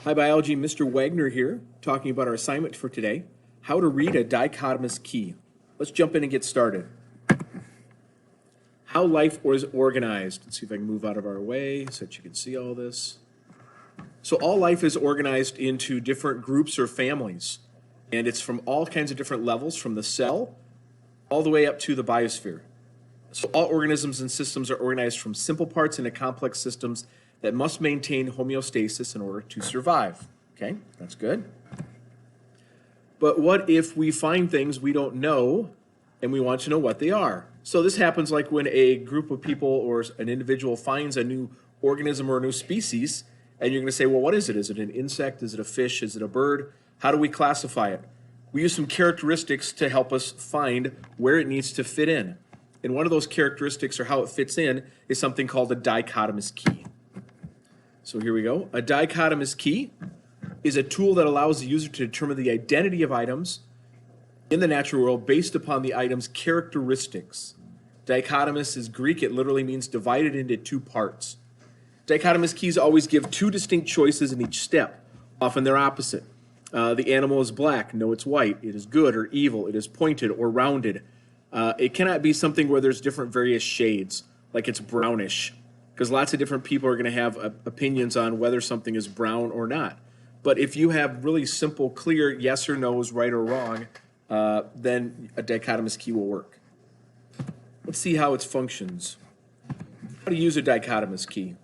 Hi Biology, Mr. Wegner here, talking about our assignment for today, how to read a dichotomous key. Let's jump in and get started. How life is organized. Let's see if I can move out of our way so that you can see all this. So all life is organized into different groups or families, and it's from all kinds of different levels, from the cell all the way up to the biosphere. So all organisms and systems are organized from simple parts into complex systems that must maintain homeostasis in order to survive. Okay, that's good. But what if we find things we don't know and we want to know what they are? So this happens like when a group of people or an individual finds a new organism or a new species, and you're going to say, well, what is it? Is it an insect? Is it a fish? Is it a bird? How do we classify it? We use some characteristics to help us find where it needs to fit in. And one of those characteristics, or how it fits in, is something called a dichotomous key. So here we go. A dichotomous key is a tool that allows the user to determine the identity of items in the natural world based upon the item's characteristics. Dichotomous is Greek. It literally means divided into two parts. Dichotomous keys always give two distinct choices in each step. Often they're opposite. The animal is black. No, it's white. It is good or evil. It is pointed or rounded. It cannot be something where there's different various shades, like it's brownish, because lots of different people are going to have opinions on whether something is brown or not. But if you have really simple, clear yes or no's, right or wrong, then a dichotomous key will work. Let's see how it functions. How to use a dichotomous key.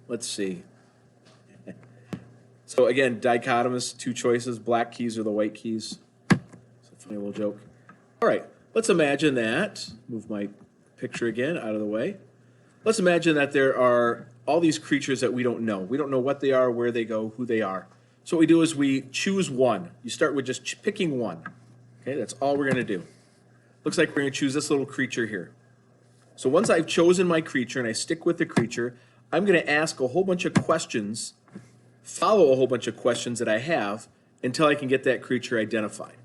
Let's see. So again, dichotomous, two choices. Black keys are the white keys. It's a funny little joke. All right, let's imagine that. Move my picture again out of the way. Let's imagine that there are all these creatures that we don't know. We don't know what they are, where they go, who they are. So what we do is we choose one. You start with just picking one. Okay, that's all we're going to do. Looks like we're going to choose this little creature here. So once I've chosen my creature and I stick with the creature, I'm going to ask a whole bunch of questions, follow a whole bunch of questions that I have until I can get that creature identified.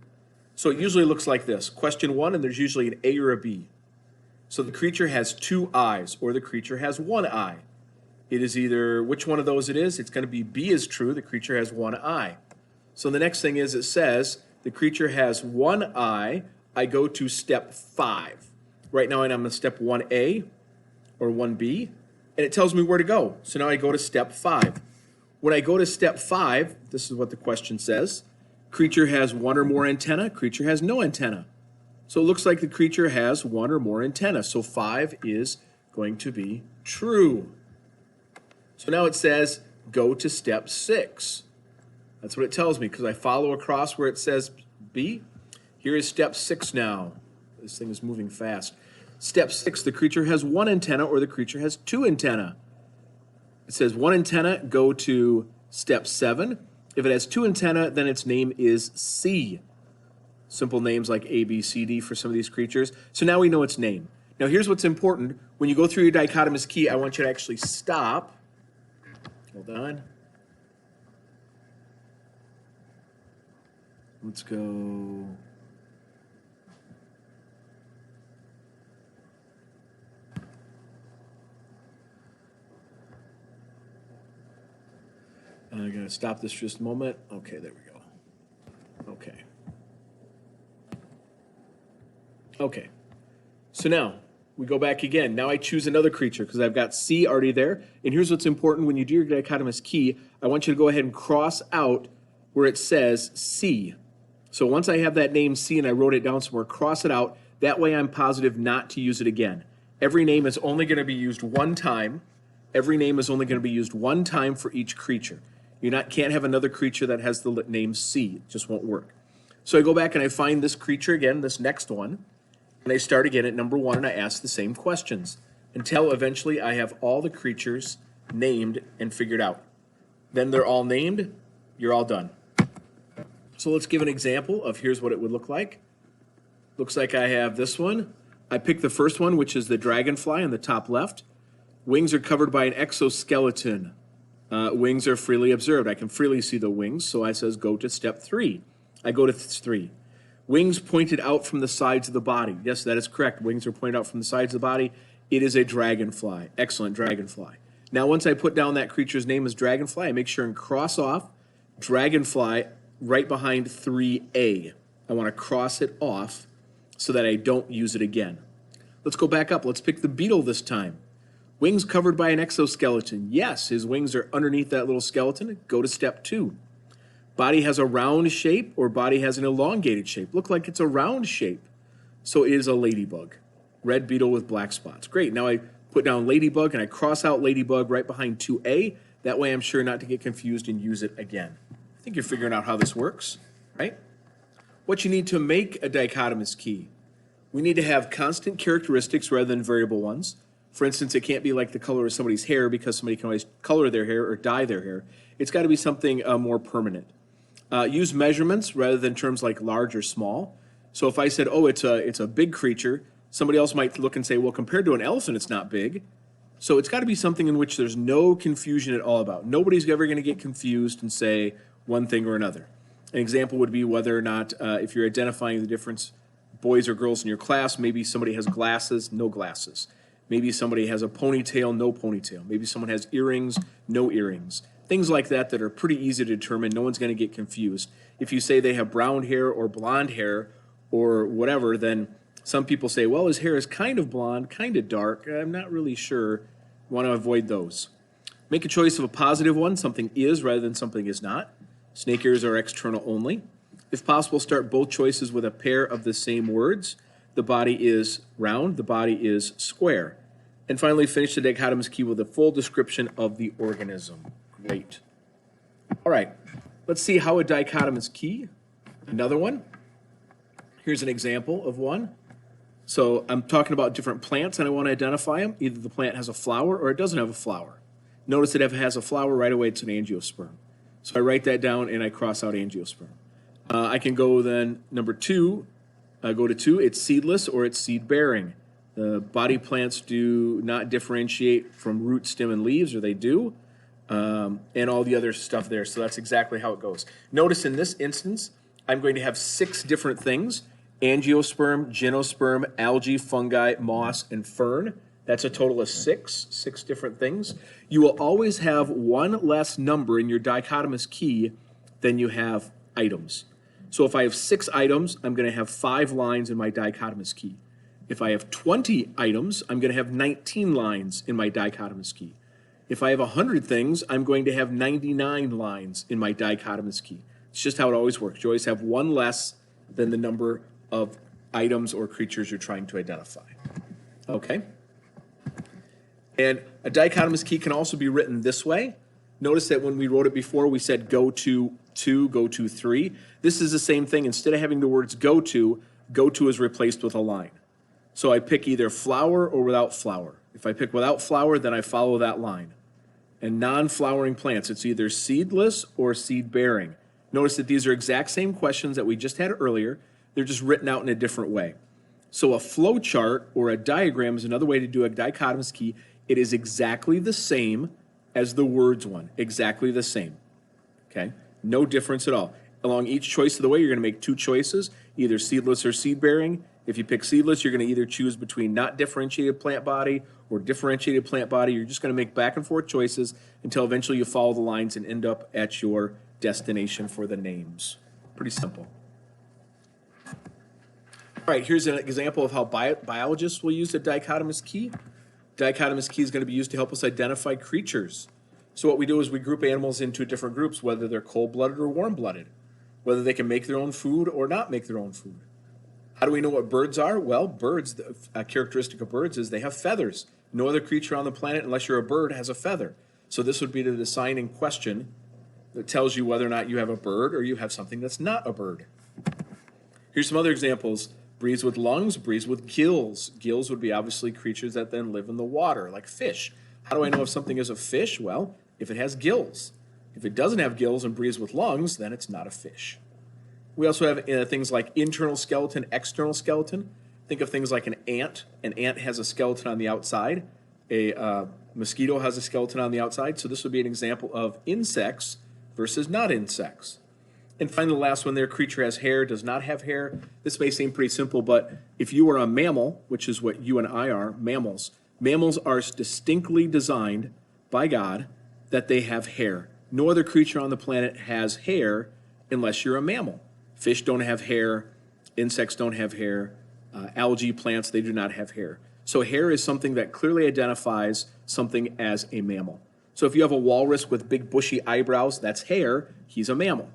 So it usually looks like this. Question one, and there's usually an A or a B. So the creature has two eyes, or the creature has one eye. It is either which one of those it is. It's going to be B is true. The creature has one eye. So the next thing is it says the creature has one eye. I go to step 5. Right now I'm on step 1A or 1B, and it tells me where to go. So now I go to step 5. When I go to step 5, this is what the question says. Creature has one or more antenna. Creature has no antenna. So it looks like the creature has one or more antenna. So 5 is going to be true. So now it says go to step 6. That's what it tells me because I follow across where it says B. Here is step 6 now. This thing is moving fast. Step 6, the creature has one antenna or the creature has two antenna. It says one antenna, go to step 7. If it has two antenna, then its name is C. Simple names like A, B, C, D for some of these creatures. So now we know its name. Now here's what's important. When you go through your dichotomous key, I want you to actually stop. Hold on. Let's go. I'm going to stop this for just a moment. Okay, there we go. Okay. Okay, so now we go back again. Now I choose another creature because I've got C already there. And here's what's important. When you do your dichotomous key, I want you to go ahead and cross out where it says C. So once I have that name C and I wrote it down somewhere, cross it out. That way I'm positive not to use it again. Every name is only going to be used one time. Every name is only going to be used one time for each creature. You can't have another creature that has the name C. It just won't work. So I go back and I find this creature again, this next one. And I start again at number 1 and I ask the same questions until eventually I have all the creatures named and figured out. Then they're all named, you're all done. So let's give an example of here's what it would look like. Looks like I have this one. I pick the first one, which is the dragonfly on the top left. Wings are covered by an exoskeleton. Wings are freely observed. I can freely see the wings, so I says go to step 3. I go to 3. Wings pointed out from the sides of the body. Yes, that is correct. Wings are pointed out from the sides of the body. It is a dragonfly. Excellent dragonfly. Now, once I put down that creature's name as dragonfly, I make sure and cross off dragonfly right behind 3A. I want to cross it off so that I don't use it again. Let's go back up. Let's pick the beetle this time. Wings covered by an exoskeleton. Yes, his wings are underneath that little skeleton. Go to step 2. Body has a round shape or body has an elongated shape. Look like it's a round shape. So it is a ladybug. Red beetle with black spots. Great. Now I put down ladybug and I cross out ladybug right behind 2A. That way I'm sure not to get confused and use it again. I think you're figuring out how this works, right? What you need to make a dichotomous key. We need to have constant characteristics rather than variable ones. For instance, it can't be like the color of somebody's hair because somebody can always color their hair or dye their hair. It's got to be something more permanent. Use measurements rather than terms like large or small. So if I said, oh, it's a big creature, somebody else might look and say, well, compared to an elephant, it's not big. So it's got to be something in which there's no confusion at all about. Nobody's ever going to get confused and say one thing or another. An example would be whether or not, if you're identifying the difference, boys or girls in your class, maybe somebody has glasses, no glasses. Maybe somebody has a ponytail, no ponytail. Maybe someone has earrings, no earrings. Things like that that are pretty easy to determine. No one's going to get confused. If you say they have brown hair or blonde hair or whatever, then some people say, well, his hair is kind of blonde, kind of dark. I'm not really sure. You want to avoid those. Make a choice of a positive one. Something is rather than something is not. Snake ears are external only. If possible, start both choices with a pair of the same words. The body is round, the body is square. And finally, finish the dichotomous key with a full description of the organism. Great. All right, let's see how a dichotomous key, another one. Here's an example of one. So I'm talking about different plants and I want to identify them. Either the plant has a flower or it doesn't have a flower. Notice that if it has a flower right away, it's an angiosperm. So I write that down and I cross out angiosperm. I can go then number 2, go to 2, it's seedless or it's seed bearing. The body plants do not differentiate from root, stem, and leaves, or they do, and all the other stuff there. So that's exactly how it goes. Notice in this instance, I'm going to have 6 different things: angiosperm, gymnosperm, algae, fungi, moss, and fern. That's a total of 6 different things. You will always have one less number in your dichotomous key than you have items. So if I have 6 items, I'm going to have 5 lines in my dichotomous key. If I have 20 items, I'm going to have 19 lines in my dichotomous key. If I have 100 things, I'm going to have 99 lines in my dichotomous key. It's just how it always works. You always have one less than the number of items or creatures you're trying to identify. Okay? And a dichotomous key can also be written this way. Notice that when we wrote it before, we said go to 2, go to 3. This is the same thing. Instead of having the words go to is replaced with a line. So I pick either flower or without flower. If I pick without flower, then I follow that line. And non-flowering plants, it's either seedless or seed-bearing. Notice that these are exact same questions that we just had earlier. They're just written out in a different way. So a flow chart or a diagram is another way to do a dichotomous key. It is exactly the same as the words one, exactly the same. Okay, no difference at all. Along each choice of the way, you're going to make 2 choices, either seedless or seed-bearing. If you pick seedless, you're going to either choose between not differentiated plant body or differentiated plant body. You're just going to make back and forth choices until eventually you follow the lines and end up at your destination for the names. Pretty simple. All right, here's an example of how biologists will use a dichotomous key. Dichotomous key is going to be used to help us identify creatures. So what we do is we group animals into different groups, whether they're cold-blooded or warm-blooded, whether they can make their own food or not make their own food. How do we know what birds are? Well, birds, a characteristic of birds is they have feathers. No other creature on the planet, unless you're a bird, has a feather. So this would be the deciding question that tells you whether or not you have a bird or you have something that's not a bird. Here's some other examples. Breeds with lungs, breeds with gills. Gills would be obviously creatures that then live in the water, like fish. How do I know if something is a fish? Well, if it has gills. If it doesn't have gills and breathes with lungs, then it's not a fish. We also have things like internal skeleton, external skeleton. Think of things like an ant. An ant has a skeleton on the outside. A mosquito has a skeleton on the outside. So this would be an example of insects versus not insects. And finally, the last one there, creature has hair, does not have hair. This may seem pretty simple, but if you are a mammal, which is what you and I are, mammals are distinctly designed by God that they have hair. No other creature on the planet has hair unless you're a mammal. Fish don't have hair. Insects don't have hair. Algae, plants, they do not have hair. So hair is something that clearly identifies something as a mammal. So if you have a walrus with big bushy eyebrows, that's hair. He's a mammal.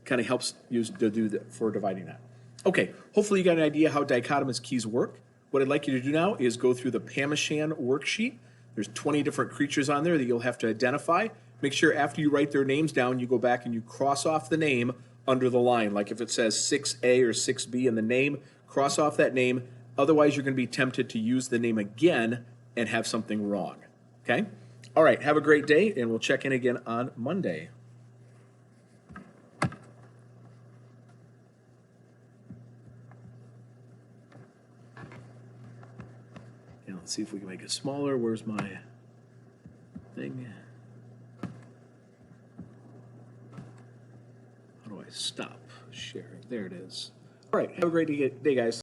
Kind of helps you to do that for dividing that. Okay, hopefully you got an idea how dichotomous keys work. What I'd like you to do now is go through the Pamishan worksheet. There's 20 different creatures on there that you'll have to identify. Make sure after you write their names down, you go back and you cross off the name under the line. Like if it says 6A or 6B in the name, cross off that name. Otherwise, you're going to be tempted to use the name again and have something wrong. Okay? All right, have a great day, and we'll check in again on Monday. Now, let's see if we can make it smaller. Where's my thing? How do I stop sharing? There it is. All right, have a great day, guys.